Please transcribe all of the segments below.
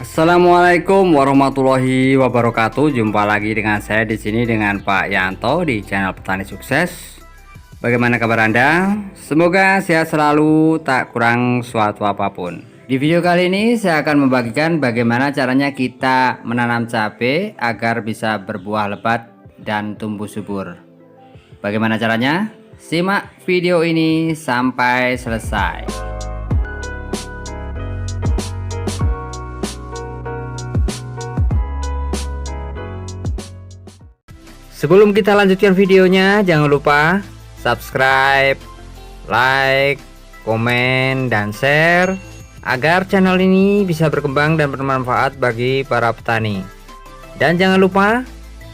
Assalamualaikum warahmatullahi wabarakatuh. Jumpa lagi dengan saya di sini dengan Pak Yanto di channel Petani Sukses. Bagaimana kabar Anda? Semoga sehat selalu, tak kurang suatu apapun. Di video kali ini saya akan membagikan bagaimana caranya kita menanam cabai agar bisa berbuah lebat dan tumbuh subur. Bagaimana caranya? Simak video ini sampai selesai. Sebelum kita lanjutkan videonya, jangan lupa subscribe, like, komen, dan share agar channel ini bisa berkembang dan bermanfaat bagi para petani. Dan jangan lupa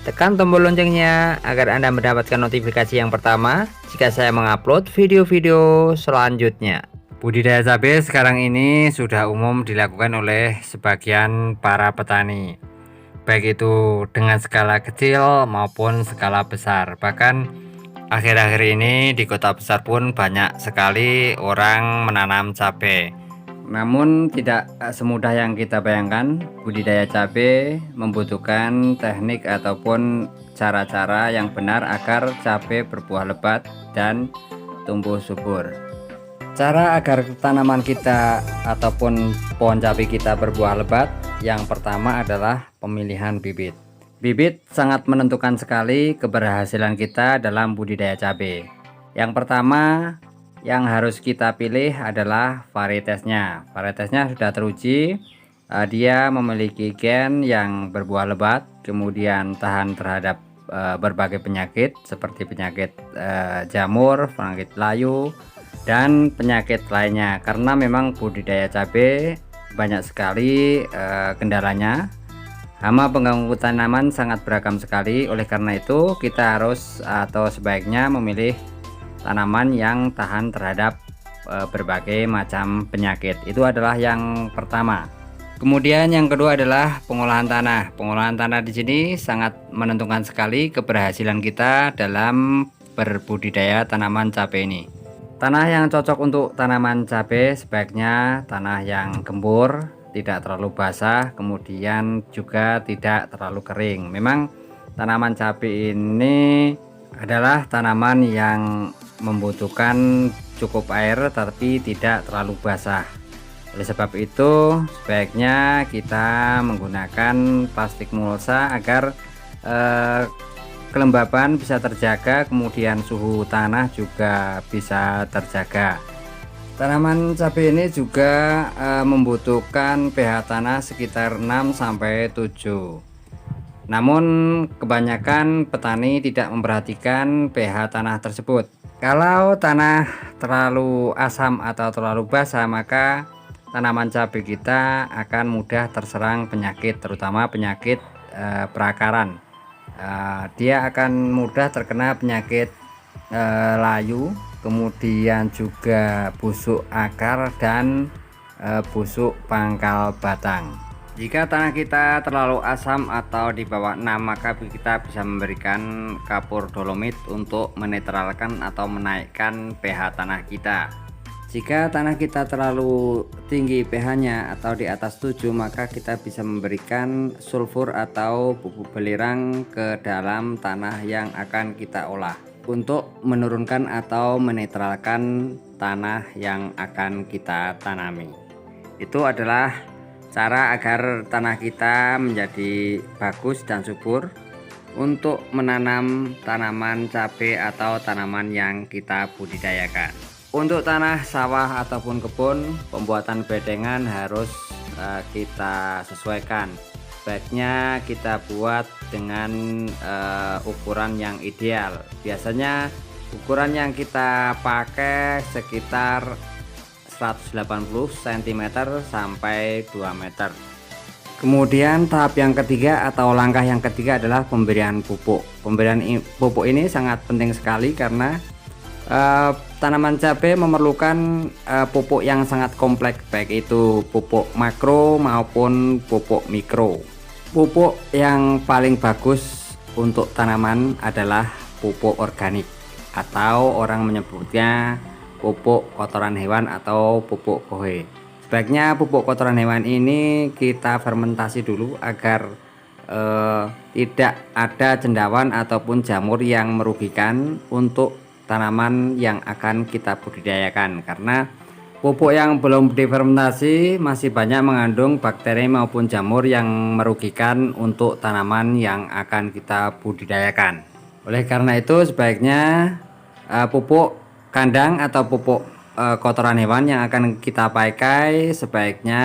tekan tombol loncengnya agar Anda mendapatkan notifikasi yang pertama jika saya mengupload video-video selanjutnya. Budidaya cabai sekarang ini sudah umum dilakukan oleh sebagian para petani, baik itu dengan skala kecil maupun skala besar. Bahkan akhir-akhir ini di kota besar pun banyak sekali orang menanam cabai. Namun tidak semudah yang kita bayangkan. Budidaya cabai membutuhkan teknik ataupun cara-cara yang benar agar cabai berbuah lebat dan tumbuh subur. Cara agar tanaman kita ataupun pohon cabai kita berbuah lebat, yang pertama adalah pemilihan bibit. Bibit sangat menentukan sekali keberhasilan kita dalam budidaya cabai. Yang pertama yang harus kita pilih adalah varietesnya. Varietesnya sudah teruji, dia memiliki gen yang berbuah lebat, kemudian tahan terhadap berbagai penyakit seperti penyakit jamur, penyakit layu, dan penyakit lainnya. Karena memang budidaya cabai banyak sekali kendalanya. Hama pengganggu tanaman sangat beragam sekali. Oleh karena itu kita harus atau sebaiknya memilih tanaman yang tahan terhadap berbagai macam penyakit. Itu adalah yang pertama. Kemudian yang kedua adalah pengolahan tanah. Pengolahan tanah di sini sangat menentukan sekali keberhasilan kita dalam berbudidaya tanaman cabai ini. Tanah yang cocok untuk tanaman cabai sebaiknya tanah yang gembur, tidak terlalu basah, kemudian juga tidak terlalu kering. Memang tanaman cabai ini adalah tanaman yang membutuhkan cukup air tapi tidak terlalu basah. Oleh sebab itu sebaiknya kita menggunakan plastik mulsa agar kelembaban bisa terjaga, kemudian suhu tanah juga bisa terjaga. Tanaman cabai ini juga membutuhkan pH tanah sekitar 6-7. Namun kebanyakan petani tidak memperhatikan pH tanah tersebut. Kalau tanah terlalu asam atau terlalu basah, maka tanaman cabai kita akan mudah terserang penyakit, terutama penyakit perakaran. Dia akan mudah terkena penyakit layu, kemudian juga busuk akar dan busuk pangkal batang. Jika tanah kita terlalu asam atau di bawah 6, maka kita bisa memberikan kapur dolomit untuk menetralkan atau menaikkan pH tanah kita. Jika tanah kita terlalu tinggi pH-nya atau di atas 7, maka kita bisa memberikan sulfur atau pupuk belirang ke dalam tanah yang akan kita olah untuk menurunkan atau menetralkan tanah yang akan kita tanami. Itu adalah cara agar tanah kita menjadi bagus dan subur untuk menanam tanaman cabai atau tanaman yang kita budidayakan. Untuk tanah sawah ataupun kebun, pembuatan bedengan harus kita sesuaikan. Baiknya kita buat dengan ukuran yang ideal. Biasanya ukuran yang kita pakai sekitar 180 cm sampai 2 meter. Kemudian tahap yang ketiga atau langkah yang ketiga adalah pemberian pupuk. Pemberian pupuk ini sangat penting sekali karena tanaman cabai memerlukan pupuk yang sangat kompleks, baik itu pupuk makro maupun pupuk mikro. Pupuk yang paling bagus untuk tanaman adalah pupuk organik atau orang menyebutnya pupuk kotoran hewan atau pupuk kohe. Sebaiknya pupuk kotoran hewan ini kita fermentasi dulu agar tidak ada cendawan ataupun jamur yang merugikan untuk tanaman yang akan kita budidayakan, karena pupuk yang belum difermentasi masih banyak mengandung bakteri maupun jamur yang merugikan untuk tanaman yang akan kita budidayakan. Oleh karena itu sebaiknya pupuk kandang atau pupuk kotoran hewan yang akan kita pakai sebaiknya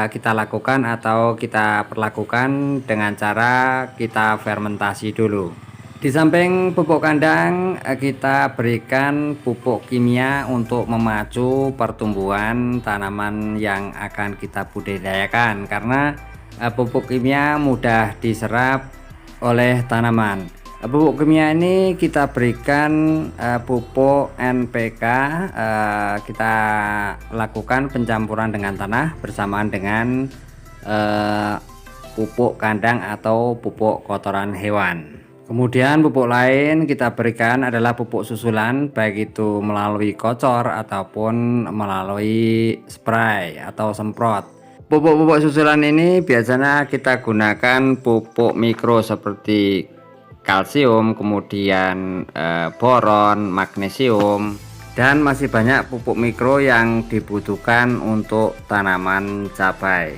kita lakukan atau kita perlakukan dengan cara kita fermentasi dulu. Di samping pupuk kandang, kita berikan pupuk kimia untuk memacu pertumbuhan tanaman yang akan kita budidayakan, karena pupuk kimia mudah diserap oleh tanaman. Pupuk kimia ini kita berikan pupuk NPK, kita lakukan pencampuran dengan tanah bersamaan dengan pupuk kandang atau pupuk kotoran hewan. Kemudian pupuk lain kita berikan adalah pupuk susulan, baik itu melalui kocor ataupun melalui spray atau semprot. Pupuk-pupuk susulan ini biasanya kita gunakan pupuk mikro seperti kalsium, kemudian boron, magnesium, dan masih banyak pupuk mikro yang dibutuhkan untuk tanaman cabai.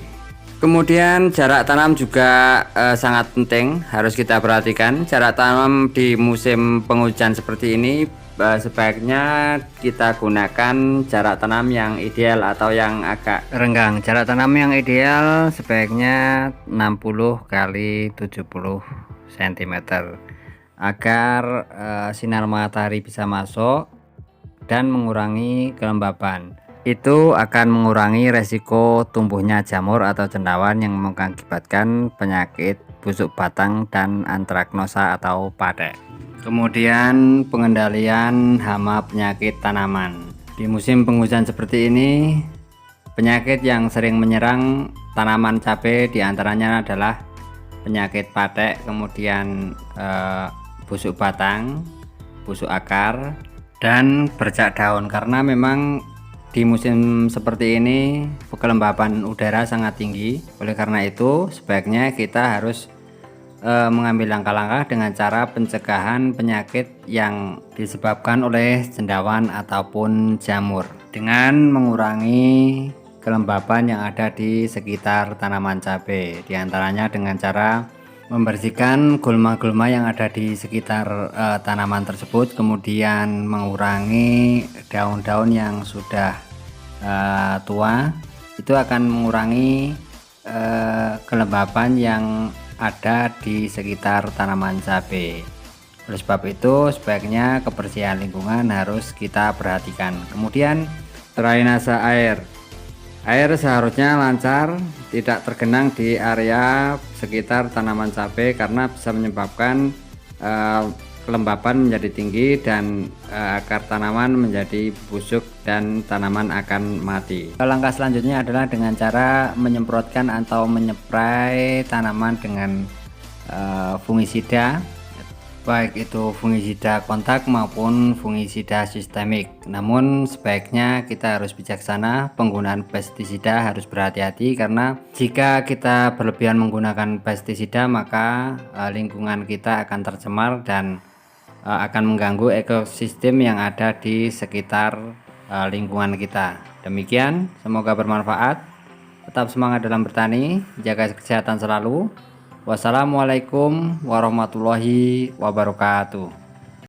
Kemudian jarak tanam juga sangat penting, harus kita perhatikan. Jarak tanam di musim penghujan seperti ini sebaiknya kita gunakan jarak tanam yang ideal atau yang agak renggang. Jarak tanam yang ideal sebaiknya 60 kali 70 cm agar sinar matahari bisa masuk dan mengurangi kelembaban. Itu akan mengurangi resiko tumbuhnya jamur atau cendawan yang mengakibatkan penyakit busuk batang dan antraknosa atau padek. Kemudian pengendalian hama penyakit tanaman. Di musim penghujan seperti ini, penyakit yang sering menyerang tanaman cabai diantaranya adalah penyakit padek, kemudian busuk batang, busuk akar, dan bercak daun. Karena memang di musim seperti ini kelembaban udara sangat tinggi, oleh karena itu sebaiknya kita harus mengambil langkah-langkah dengan cara pencegahan penyakit yang disebabkan oleh cendawan ataupun jamur dengan mengurangi kelembaban yang ada di sekitar tanaman cabai, diantaranya dengan cara membersihkan gulma-gulma yang ada di sekitar tanaman tersebut, kemudian mengurangi daun-daun yang sudah tua. Itu akan mengurangi kelembaban yang ada di sekitar tanaman cabai. Oleh sebab itu sebaiknya kebersihan lingkungan harus kita perhatikan. Kemudian drainase air. Air seharusnya lancar, tidak tergenang di area sekitar tanaman cabai karena bisa menyebabkan kelembaban menjadi tinggi dan akar tanaman menjadi busuk dan tanaman akan mati. Langkah selanjutnya adalah dengan cara menyemprotkan atau menyeprai tanaman dengan fungisida, baik itu fungisida kontak maupun fungisida sistemik. Namun sebaiknya kita harus bijaksana, penggunaan pestisida harus berhati-hati, karena jika kita berlebihan menggunakan pestisida maka lingkungan kita akan tercemar dan akan mengganggu ekosistem yang ada di sekitar lingkungan kita. Demikian, semoga bermanfaat. Tetap semangat dalam bertani, jaga kesehatan selalu. Wassalamualaikum warahmatullahi wabarakatuh.